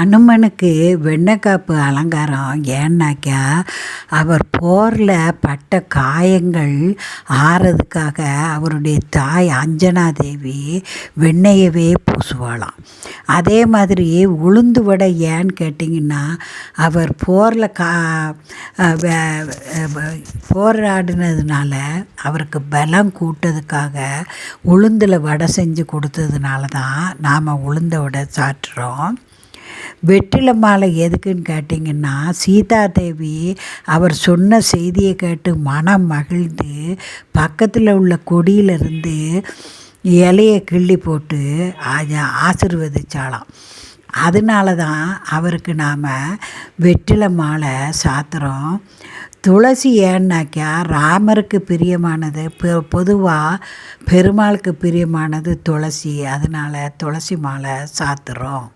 அனுமனுக்கு வெண்ணைக்காப்பு அலங்காரம் ஏன்னாக்கா அவர் போரில் பட்ட காயங்கள் ஆறதுக்காக அவருடைய தாய் அஞ்சனா தேவி வெண்ணெயவே பூசுவாளாம். அதே மாதிரி உளுந்து வடை ஏன்னு கேட்டிங்கன்னா அவர் போரில் போராடினதுனால அவருக்கு பலம் கூட்டதுக்காக உளுந்தில் வடை செஞ்சு கொடுத்ததுனால தான் நாம் உளுந்த வடை சாப்பிட்றோம். வெற்றிலை மாலை எதுக்குன்னு கேட்டிங்கன்னா சீதாதேவி அவர் சொன்ன செய்தியை கேட்டு மனம் மகிழ்ந்து பக்கத்தில் உள்ள கொடியிலிருந்து இலையை கிள்ளி போட்டு ஆசீர்வதிச்சாலாம். அதனால தான் அவருக்கு நாம் வெற்றிலை மாலை சாத்துறோம். துளசி ஏன்னாக்கா ராமருக்கு பிரியமானது, பொதுவாக பெருமாளுக்கு பிரியமானது துளசி. அதனால் துளசி மாலை சாத்துறோம்.